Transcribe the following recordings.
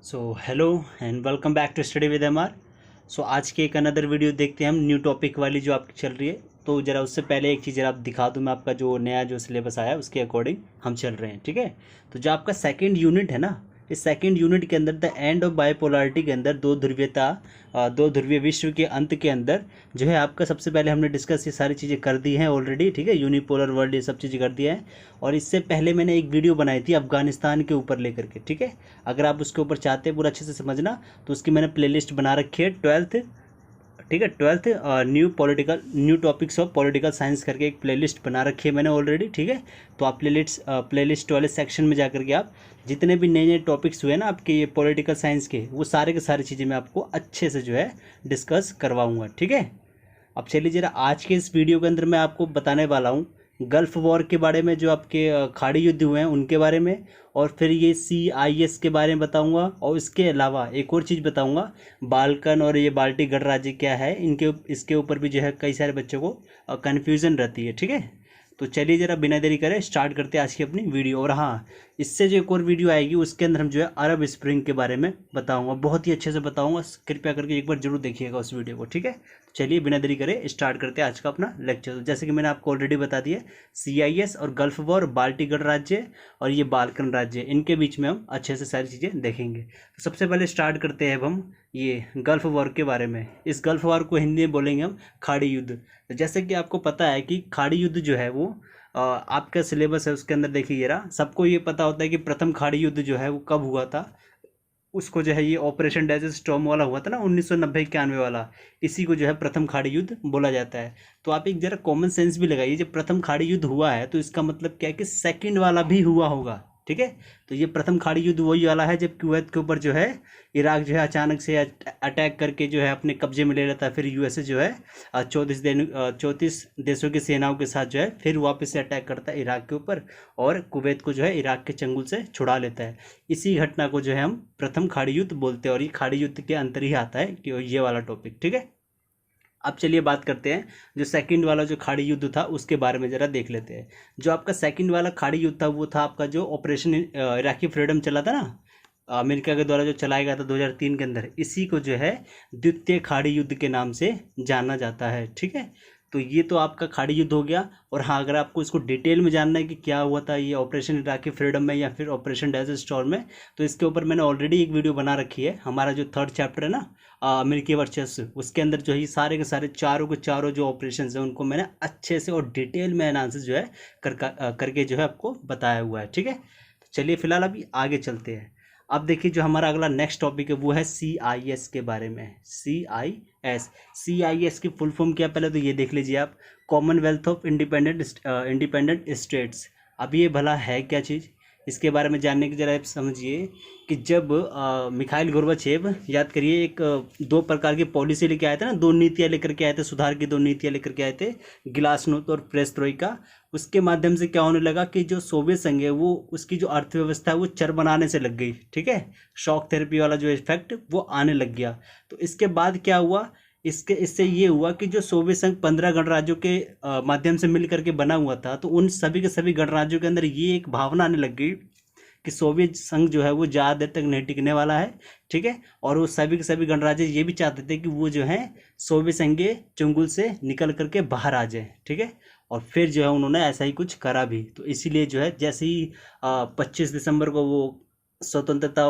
So hello and welcome back to study with M R. So आज के एक another video देखते हैं हम, न्यू टॉपिक वाली जो आपकी चल रही है। तो ज़रा उससे पहले एक चीज़ ज़रा आप दिखा दूँ, मैं आपका जो नया जो सिलेबस आया है उसके अकॉर्डिंग हम चल रहे हैं, ठीक है। तो जो आपका सेकंड यूनिट है ना, इस सेकंड यूनिट के अंदर द एंड ऑफ बायोपोलैरिटी के अंदर दो ध्रुवीय विश्व के अंत के अंदर जो है आपका सबसे पहले हमने डिस्कस ये सारी चीज़ें कर दी हैं ऑलरेडी, ठीक है। यूनिपोलर वर्ल्ड ये सब चीज़ें कर दिया है। और इससे पहले मैंने एक वीडियो बनाई थी अफगानिस्तान के ऊपर लेकर के, ठीक है। अगर आप उसके ऊपर चाहते हैं पूरा अच्छे से समझना तो उसकी मैंने प्लेलिस्ट बना रखी है 12th, ठीक है। 12th new topics of political science करके एक प्लेलिस्ट बना रखी है मैंने ऑलरेडी, ठीक है। तो आप प्लेलिस्ट वाले सेक्शन में जाकर के आप जितने भी नए नए टॉपिक्स हुए ना आपके ये पॉलिटिकल साइंस के, वो सारे के सारी चीज़ें मैं आपको अच्छे से जो है डिस्कस करवाऊँगा, ठीक है। अब चलिए ज़रा आज के इस वीडियो के अंदर मैं आपको बताने वाला हूँ गल्फ़ वॉर के बारे में, जो आपके खाड़ी युद्ध हुए हैं उनके बारे में। और फिर ये CIS के बारे में बताऊंगा, और इसके अलावा एक और चीज़ बताऊंगा, बाल्कन और ये बाल्टी गणराज्य क्या है, इनके इसके ऊपर भी जो है कई सारे बच्चों को कन्फ्यूज़न रहती है, ठीक है। तो चलिए ज़रा बिना देरी करें स्टार्ट करते हैं आज की अपनी वीडियो। और हाँ, इससे जो एक और वीडियो आएगी उसके अंदर हम जो है अरब स्प्रिंग के बारे में बताऊंगा, बहुत ही अच्छे से बताऊंगा। कृपया करके एक बार जरूर देखिएगा उस वीडियो को, ठीक है। चलिए बिना देरी करें स्टार्ट करते हैं आज का अपना लेक्चर। तो जैसे कि मैंने आपको ऑलरेडी बता दिया, CIS और गल्फ वॉर, बाल्टी गणराज्य और ये बाल्कन राज्य, इनके बीच में हम अच्छे से सारी चीज़ें देखेंगे। तो सबसे पहले स्टार्ट करते हैं अब हम ये गल्फ वॉर के बारे में। इस गल्फ वॉर को हिंदी में बोलेंगे हम खाड़ी युद्ध। तो जैसे कि आपको पता है कि खाड़ी युद्ध जो है वो आपका सिलेबस है उसके अंदर देखिए जरा, सबको ये पता होता है कि प्रथम खाड़ी युद्ध जो है वो कब हुआ था। उसको जो है ये ऑपरेशन डेजर्ट स्टॉर्म वाला हुआ था ना 1990-91 वाला, इसी को जो है प्रथम खाड़ी युद्ध बोला जाता है। तो आप एक जरा कॉमन सेंस भी लगाइए, जब प्रथम खाड़ी युद्ध हुआ है तो इसका मतलब क्या है कि सेकंड वाला भी हुआ होगा, ठीक है। तो ये प्रथम खाड़ी युद्ध वही वाला है जब कुवैत के ऊपर जो है इराक जो है अचानक से अटैक करके जो है अपने कब्जे में ले लेता है। फिर USA जो है 34 देशों की सेनाओं के साथ जो है फिर वापस से अटैक करता है इराक के ऊपर, और कुवैत को जो है इराक के चंगुल से छुड़ा लेता है। इसी घटना को जो है हम प्रथम खाड़ी युद्ध बोलते हैं, और ये खाड़ी युद्ध के अंतर ही आता है कि ये वाला टॉपिक, ठीक है। अब चलिए बात करते हैं जो सेकंड वाला जो खाड़ी युद्ध था उसके बारे में ज़रा देख लेते हैं। जो आपका सेकंड वाला खाड़ी युद्ध था वो था आपका जो ऑपरेशन इराकी फ्रीडम चला था ना, अमेरिका के द्वारा जो चलाया गया था 2003 के अंदर, इसी को जो है द्वितीय खाड़ी युद्ध के नाम से जाना जाता है, ठीक है। तो ये तो आपका खाड़ी युद्ध हो गया। और हाँ, अगर आपको इसको डिटेल में जानना है कि क्या हुआ था ये ऑपरेशन इराकी फ्रीडम में या फिर ऑपरेशन डेजर्ट स्टॉर्म में, तो इसके ऊपर मैंने ऑलरेडी एक वीडियो बना रखी है। हमारा जो 3rd चैप्टर है ना अमेरिकी वर्चस्व, उसके अंदर जो है सारे के सारे चारों के चारों जो ऑपरेशन है उनको मैंने अच्छे से और डिटेल में एनालिसिस जो है करके जो है आपको बताया हुआ है, ठीक है। तो चलिए फिलहाल अभी आगे चलते हैं। अब देखिए जो हमारा अगला नेक्स्ट टॉपिक है वो है CIS के बारे में। CIS की फुल फॉर्म क्या, पहले तो ये देख लीजिए आप, कॉमनवेल्थ ऑफ इंडिपेंडेंट स्टेट्स। अब ये भला है क्या चीज़, इसके बारे में जानने की जरा आप समझिए कि जब मिखाइल गोर्बाचेव, याद करिए, एक दो प्रकार की पॉलिसी लेके आए थे ना, दो नीतियाँ लेकर के आए थे, सुधार की दो नीतियाँ लेकर के आए थे, ग्लासनोस्ट और पेरेस्ट्रोइका। उसके माध्यम से क्या होने लगा कि जो सोवियत संघ है वो उसकी जो अर्थव्यवस्था है वो चर बनाने से लग गई, ठीक है। शॉक थेरेपी वाला जो इफेक्ट वो आने लग गया। तो इसके बाद क्या हुआ, इससे ये हुआ कि जो सोवियत संघ 15 गणराज्यों के माध्यम से मिल करके बना हुआ था, तो उन सभी के सभी गणराज्यों के अंदर ये एक भावना आने लग गई कि सोवियत संघ जो है वो ज़्यादा देर तक नहीं टिकने वाला है, ठीक है। और वो सभी के सभी गणराज्य ये भी चाहते थे कि वो जो है सोवियत संघ के चंगुल से निकल करके बाहर आ जाए, ठीक है। और फिर जो है उन्होंने ऐसा ही कुछ करा भी। तो इसीलिए जो है जैसे ही 25 दिसंबर को वो स्वतंत्रता,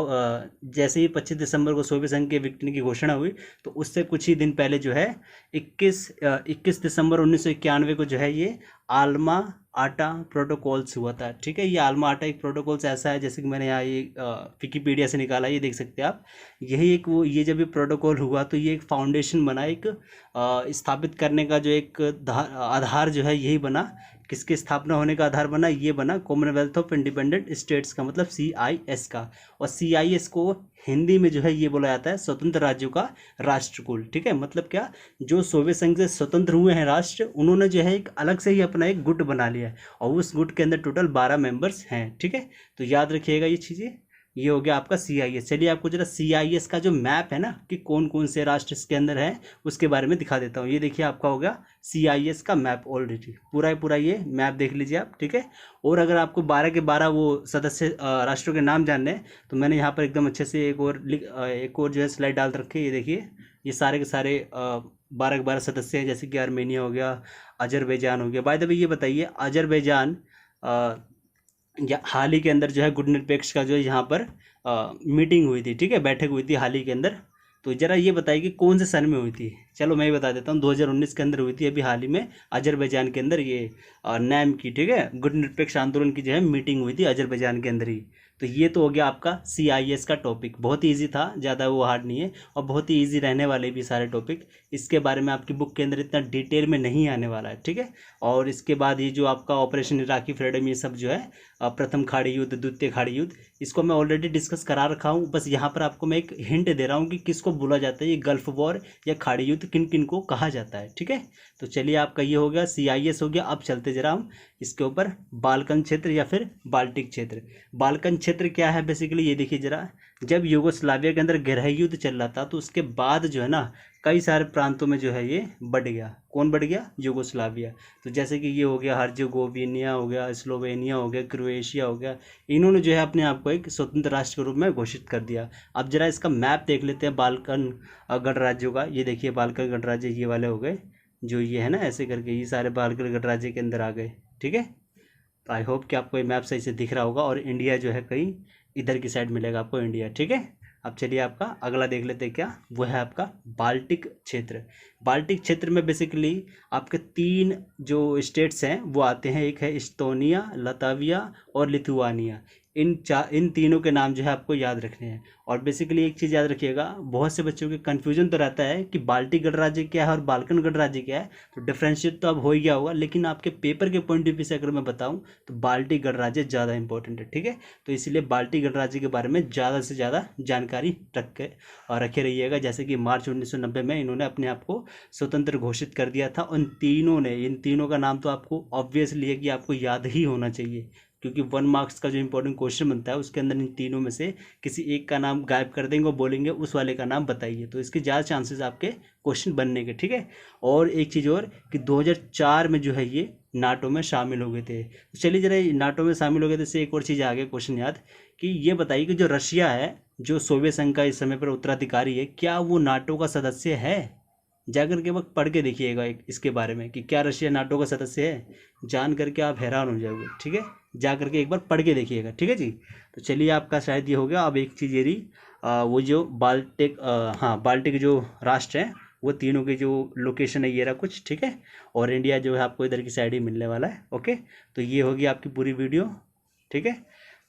जैसे ही 25 दिसंबर को सोवियत संघ के विघटन की घोषणा हुई, तो उससे कुछ ही दिन पहले जो है 21 दिसंबर 1991 को जो है ये आल्मा आटा प्रोटोकॉल्स हुआ था, ठीक है। ये आल्मा आटा एक प्रोटोकॉल्स ऐसा है, जैसे कि मैंने यहाँ ये विकिपीडिया से निकाला, ये देख सकते हैं आप। यही एक वो, ये जब ये प्रोटोकॉल हुआ तो ये एक फाउंडेशन बना, एक स्थापित करने का जो एक आधार जो है यही बना। किसकी स्थापना होने का आधार बना, ये बना कॉमनवेल्थ ऑफ इंडिपेंडेंट स्टेट्स का, मतलब CIS का। और CIS को हिंदी में जो है ये बोला जाता है स्वतंत्र राज्यों का राष्ट्रकुल, ठीक है। मतलब क्या, जो सोवियत संघ से स्वतंत्र हुए हैं राष्ट्र, उन्होंने जो है एक अलग से ही अपना एक गुट बना लिया है, और उस गुट के अंदर टोटल 12 मेंबर्स हैं, ठीक है। तो याद रखिएगा ये चीज़ें। ये हो गया आपका CIS। चलिए आपको जरा CIS का जो मैप है ना कि कौन कौन से राष्ट्र इसके अंदर है उसके बारे में दिखा देता हूँ। ये देखिए आपका हो गया CIS का मैप ऑलरेडी पूरा ये मैप देख लीजिए आप, ठीक है। और अगर आपको 12 के 12 वो सदस्य राष्ट्रों के नाम जानने हैं तो मैंने यहाँ पर एकदम अच्छे से एक और जो है स्लाइड डाल रखी है। ये देखिए ये सारे के सारे 12 के 12 सदस्य हैं, जैसे कि आर्मेनिया हो गया, अजरबैजान हो गया। बाय द वे ये बताइए अजरबैजान या हाल ही के अंदर जो है गुटनिरपेक्ष का जो है यहाँ पर मीटिंग हुई थी, ठीक है, बैठक हुई थी हाल ही के अंदर। तो जरा ये बताइए कि कौन से सन में हुई थी। चलो मैं ही बता देता हूँ, 2019 के अंदर हुई थी अभी हाल ही में अजरबैजान के अंदर ये नैम की, ठीक है, गुटनिरपेक्ष आंदोलन की जो है मीटिंग हुई थी अजरबैजान के अंदर ही। तो ये तो हो गया आपका CIS का टॉपिक, बहुत ही ईजी था, ज़्यादा वो हार्ड नहीं है और बहुत ही ईजी रहने वाले भी सारे टॉपिक। इसके बारे में आपकी बुक के अंदर इतना डिटेल में नहीं आने वाला है, ठीक है। और इसके बाद ये जो आपका ऑपरेशन इराकी फ्रीडम ये सब जो है प्रथम खाड़ी युद्ध, द्वितीय खाड़ी युद्ध, इसको मैं ऑलरेडी डिस्कस करा रखा हूँ। बस यहाँ पर आपको मैं एक हिंट दे रहा हूँ कि किसको बोला जाता है, ये गल्फ वॉर या खाड़ी युद्ध किन किन को कहा जाता है, ठीक है। तो चलिए आपका ये हो गया CIS हो गया। अब चलते जरा हम इसके ऊपर बाल्कन क्षेत्र या फिर बाल्टिक क्षेत्र। बाल्कन क्षेत्र क्या है बेसिकली, ये देखिए जरा, जब यूगोस्लाविया के अंदर गृह युद्ध चल रहा था तो उसके बाद जो है ना कई सारे प्रांतों में जो है ये बढ़ गया। कौन बढ़ गया? यूगोस्लाविया। तो जैसे कि ये हो गया हर्जेगोविनिया हो गया, स्लोवेनिया हो गया, क्रोएशिया हो गया, इन्होंने जो है अपने आप को एक स्वतंत्र राष्ट्र के रूप में घोषित कर दिया। अब जरा इसका मैप देख लेते हैं बाल्कन गणराज्यों का। ये देखिए बाल्कन गणराज्य ये वाले हो गए, जो ये है ना ऐसे करके, ये सारे बाल्कन गणराज्य के अंदर आ गए, ठीक है। तो आई होप कि आपको ये मैप सही से दिख रहा होगा और इंडिया जो है कहीं इधर की साइड मिलेगा आपको इंडिया, ठीक है। अब चलिए आपका अगला देख लेते हैं, क्या वो है आपका बाल्टिक क्षेत्र। बाल्टिक क्षेत्र में बेसिकली आपके 3 जो स्टेट्स हैं वो आते हैं, एक है इस्टोनिया, लताविया और लिथुआनिया। इन तीनों के नाम जो है आपको याद रखने हैं। और बेसिकली एक चीज़ याद रखिएगा, बहुत से बच्चों के कन्फ्यूजन तो रहता है कि बाल्टिक गणराज्य क्या है और बाल्कन गणराज्य क्या है। तो डिफ्रेंशिएट तो अब हो ही गया होगा, लेकिन आपके पेपर के पॉइंट ऑफ व्यू से अगर मैं बताऊं तो बाल्टिक गणराज्य ज़्यादा इंपॉर्टेंट है, ठीक है। तो इसलिए बाल्टिक गणराज्य के बारे में ज़्यादा से ज़्यादा जानकारी रखे रहिएगा। जैसे कि मार्च 1990 में इन्होंने अपने आप को स्वतंत्र घोषित कर दिया था। इन तीनों का नाम तो आपको ऑब्वियसली है कि आपको याद ही होना चाहिए, क्योंकि 1 मार्क्स का जो इंपॉर्टेंट क्वेश्चन बनता है उसके अंदर इन तीनों में से किसी एक का नाम गायब कर देंगे और बोलेंगे उस वाले का नाम बताइए। तो इसके ज़्यादा चांसेस आपके क्वेश्चन बनने के, ठीक है। और एक चीज़ और कि 2004 में जो है ये नाटो में शामिल हो गए थे। तो चलिए जरा नाटो में शामिल हो गए थे, इससे एक और चीज़ आ गया क्वेश्चन याद, कि ये बताइए कि जो रशिया है, जो सोवियत संघ का इस समय पर उत्तराधिकारी है, क्या वो नाटो का सदस्य है? जाकर के वक्त पढ़ के देखिएगा इसके बारे में कि क्या रशिया नाटो का सदस्य है। जान करके आप हैरान हो जाओगे, ठीक है। जा करके एक बार पढ़ के देखिएगा, ठीक है जी। तो चलिए आपका शायद ये हो गया। अब एक चीज़ ये रही, वो जो बाल्टिक जो राष्ट्र हैं वो तीनों के जो लोकेशन है ये रहा कुछ, ठीक है। और इंडिया जो है आपको इधर की साइड ही मिलने वाला है, ओके। तो ये होगी आपकी पूरी वीडियो, ठीक है।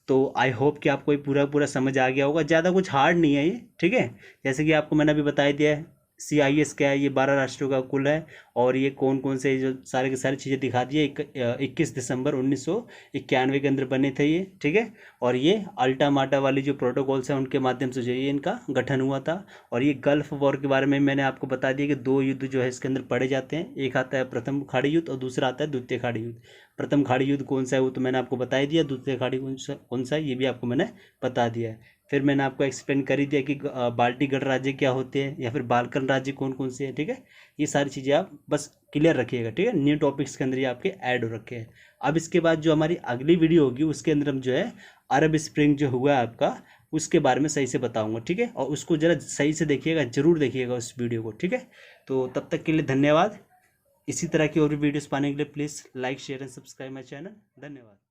तो आई होप कि आपको ये पूरा समझ आ गया होगा। ज़्यादा कुछ हार्ड नहीं है ये, ठीक है। जैसे कि आपको मैंने अभी बता दिया है CIS क्या है, ये 12 राष्ट्रों का कुल है। और ये कौन कौन से जो सारे की सारी चीज़ें दिखा दी है। 21 दिसंबर 1991 के अंदर बने थे ये, ठीक है। और ये अल्टा माटा वाली जो प्रोटोकॉल्स हैं उनके माध्यम से जो ये इनका गठन हुआ था। और ये गल्फ वॉर के बारे में मैंने आपको बता दिया कि 2 युद्ध जो है इसके अंदर पढ़े जाते हैं। एक आता है प्रथम खाड़ी युद्ध और दूसरा आता है द्वितीय खाड़ी युद्ध। प्रथम खाड़ी युद्ध कौन सा है वो तो मैंने आपको बता ही दिया, द्वितीय खाड़ी कौन सा है ये भी आपको मैंने बता दिया है। फिर मैंने आपको एक्सप्लेन कर ही दिया कि बाल्टिक गणराज्य क्या होते हैं या फिर बाल्कन राज्य कौन कौन से हैं, ठीक है। ये सारी चीज़ें आप बस क्लियर रखिएगा, ठीक है। न्यू टॉपिक्स के अंदर ये आपके ऐड हो रखे हैं। अब इसके बाद जो हमारी अगली वीडियो होगी उसके अंदर हम जो है अरब स्प्रिंग जो हुआ है आपका उसके बारे में सही से बताऊंगा, ठीक है। और उसको ज़रा सही से देखिएगा, ज़रूर देखिएगा उस वीडियो को, ठीक है। तो तब तक के लिए धन्यवाद। इसी तरह की और भी वीडियोस पाने के लिए please like share and subscribe my channel. धन्यवाद।